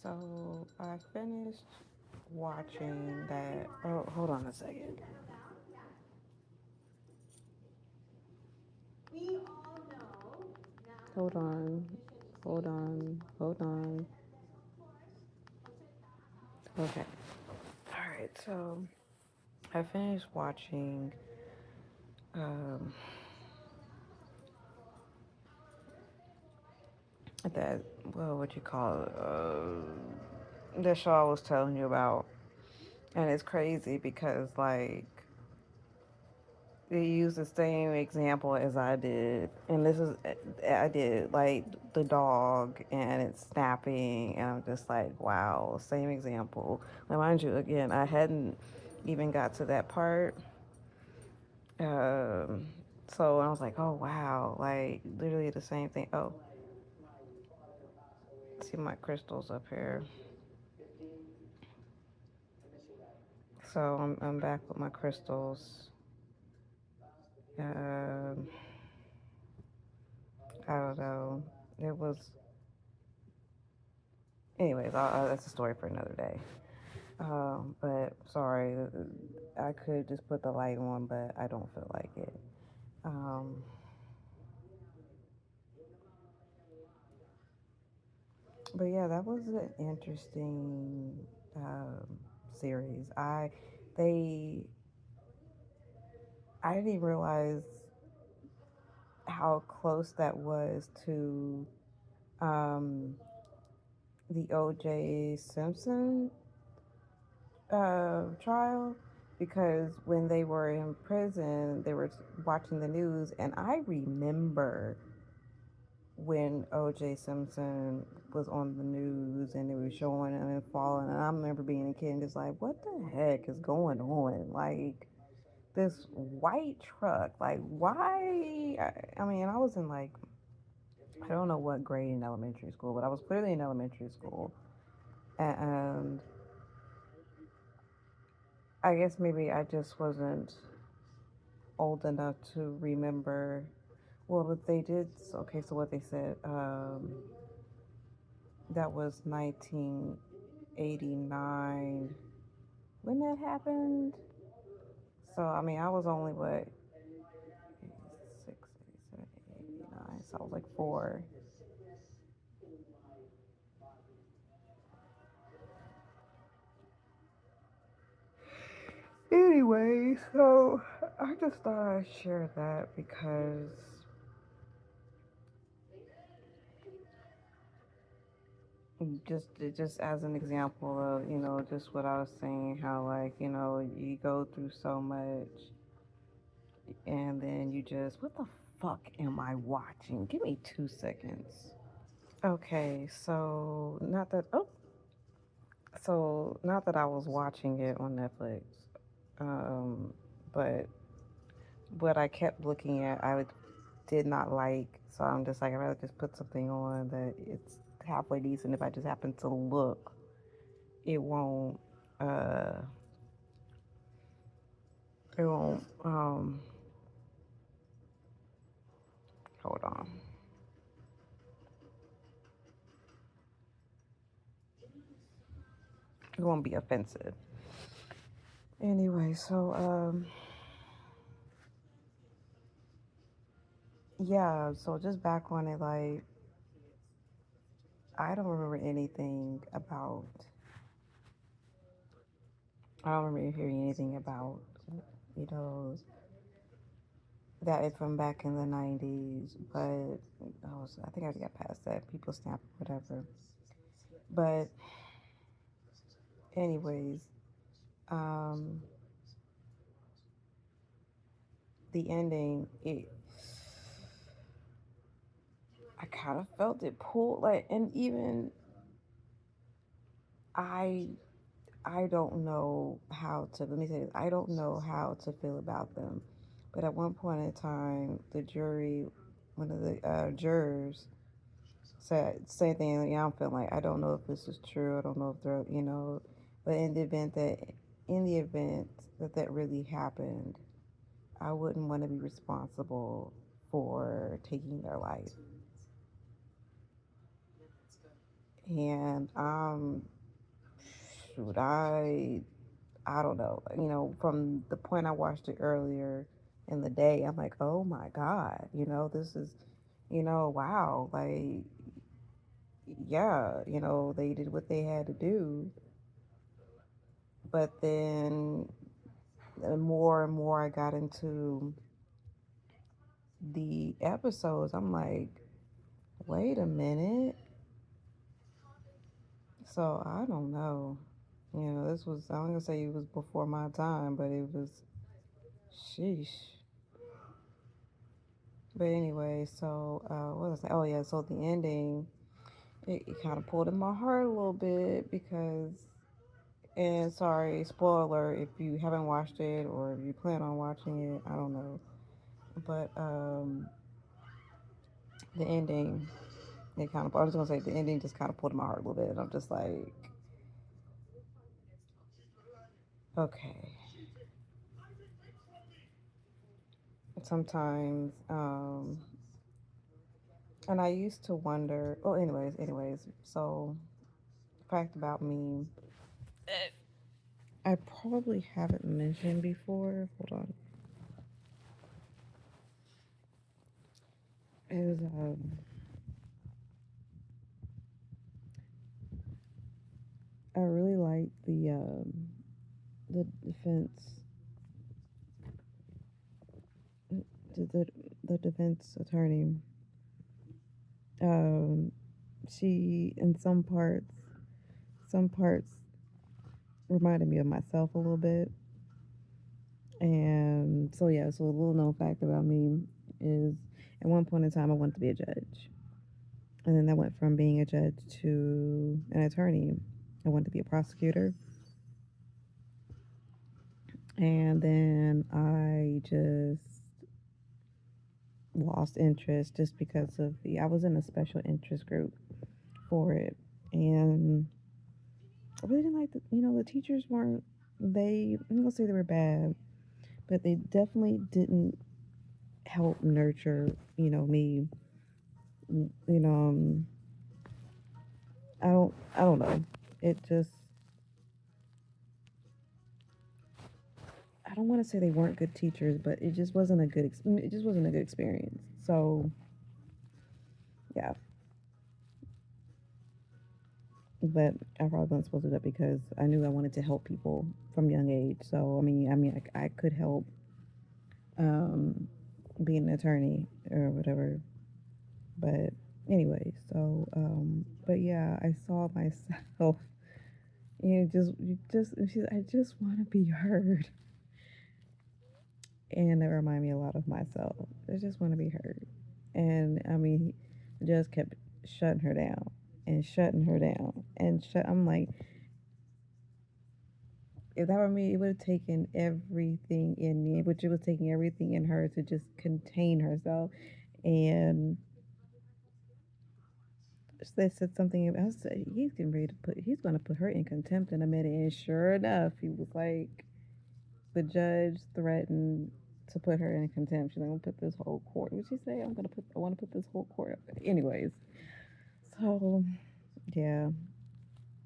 So I finished watching that. Oh, hold on a second. Hold on. Hold on. Hold on. Okay. All right. So I finished watching um, that, well, what you call it? The show I was telling you about. And it's crazy because, like, they use the same example as I did, and this is I did like the dog and it's snapping, and I'm just like, wow, same example. Now, mind you, again, I hadn't even got to that part, um, so I was like, oh wow, like literally the same thing. Oh, see my crystals up here. So I'm back with my crystals. Um, I don't know. It was, anyways. That's a story for another day. But sorry, I could just put the light on, but I don't feel like it. Um, but yeah, that was an interesting series. They, I didn't even realize how close that was to um, the O.J. Simpson trial, because when they were in prison, they were watching the news, and I remember when O.J. Simpson was on the news and they were showing him and falling. And I remember being a kid and just like, what the heck is going on? Like, this white truck, like, why? I mean, I was in like, I don't know what grade in elementary school, but I was clearly in elementary school. And I guess maybe I just wasn't old enough to remember. Well, what they did, okay, so what they said, that was 1989 when that happened. So, I mean, I was only, what, 86, 87, 89. So I was like four. Anyway, so I just thought I'd share that because just as an example of, just what I was saying, how, like, you go through so much and then you just, what the fuck am I watching? Give me 2 seconds. Okay, so not that I was watching it on Netflix, um, but what I kept looking at, did not like. So I'm just like, I'd rather just put something on that it's halfway decent. If I just happen to look, it won't. Uh, it won't. Hold on. It won't be offensive. Anyway, so yeah. So just back on it, like, I don't remember anything about. I don't remember hearing anything about, you know, that from back in the 90s, but I think I already got past that. People snap, whatever. But, anyways, um, the ending, I kind of felt it pull, like, and even I, I don't know how to, let me say this, I don't know how to feel about them. But at one point in time, the jury, one of the jurors, said same thing. Yeah, I'm feeling like I don't know if this is true. I don't know if they're, but in the event that that really happened, I wouldn't want to be responsible for taking their life. And shoot, I don't know. From the point I watched it earlier in the day, I'm like, oh my God, this is, wow. Like, yeah, they did what they had to do. But then the more and more I got into the episodes, I'm like, wait a minute. So I don't know. This was, I'm going to say it was before my time, but it was, sheesh. But anyway, so what was I saying? Oh, yeah, so the ending, it kind of pulled in my heart a little bit because, and sorry, spoiler if you haven't watched it or if you plan on watching it, I don't know. But the ending, I was going to say the ending just kind of pulled in my heart a little bit. I'm just like, okay. Sometimes, and I used to wonder, oh, anyways, so, fact about me, I probably haven't mentioned before. Hold on. Is I really like the defense the, the the defense attorney. Um, she in some parts reminded me of myself a little bit. And so yeah, so a little known fact about me is at one point in time I wanted to be a judge. And then that went from being a judge to an attorney. I wanted to be a prosecutor. And then I just lost interest just because of I was in a special interest group for it. And I really didn't like the teachers weren't, I'm going to say they were bad, but they definitely didn't help nurture, me. You know, I don't know. It just, I don't want to say they weren't good teachers, but it just wasn't a good experience. So yeah, but I probably wasn't supposed to do that because I knew I wanted to help people from a young age. So I mean, I could help um, being an attorney or whatever. But anyway, so but yeah, I saw myself. I just want to be heard, and that reminded me a lot of myself. I just want to be heard, and I mean, he just kept shutting her down and shutting her down and shut. I'm like, if that were me, it would have taken everything in me, which it was taking everything in her to just contain herself. And they said something. I said, he's going to put her in contempt in a minute. And sure enough, he was like, the judge threatened to put her in contempt. She's like, I'm gonna put this whole court. What did she say? I want to put this whole court. Anyways, so yeah,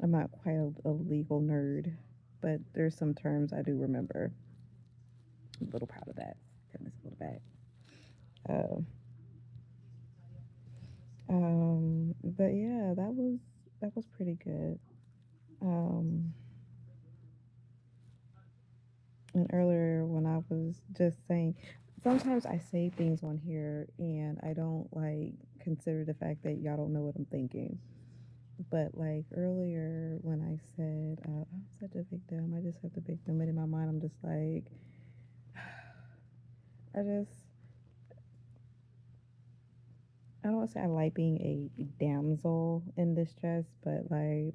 I'm not quite a legal nerd, but there's some terms I do remember. I'm a little proud of that. Pat myself on the back. Uh, but yeah, that was pretty good. Um, and earlier when I was just saying, sometimes I say things on here and I don't like consider the fact that y'all don't know what I'm thinking. But like earlier when I said I'm such a victim, I just have the victim, but in my mind I'm just like, I just I don't want to say I like being a damsel in distress, but like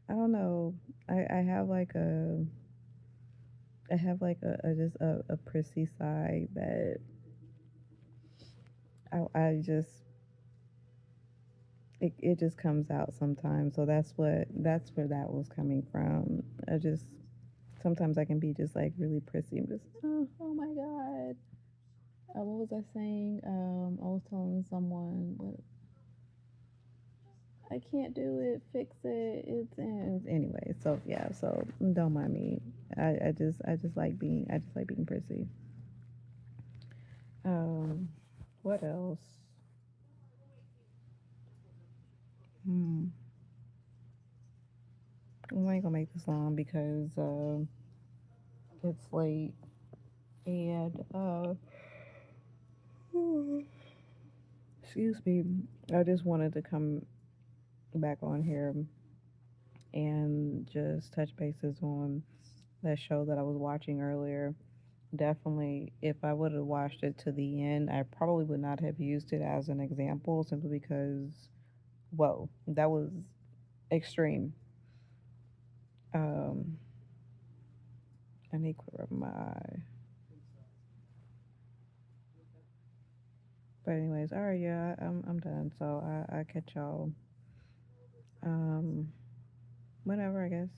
I don't know. I have like a just a prissy side that I just it just comes out sometimes. So that's where that was coming from. I just sometimes I can be just like really prissy. I'm just oh my god. What was I saying? I was telling someone what I can't do it. Fix it. It's in anyway. So yeah. So don't mind me. I just like being prissy. Um, what else? Hmm. I ain't gonna make this long because it's late and excuse me. I just wanted to come back on here and just touch bases on that show that I was watching earlier. Definitely, if I would have watched it to the end, I probably would not have used it as an example simply because, whoa, that was extreme. Um, I need to rub my eye. But anyways, all right, yeah, I'm done. So I catch y'all whenever I guess.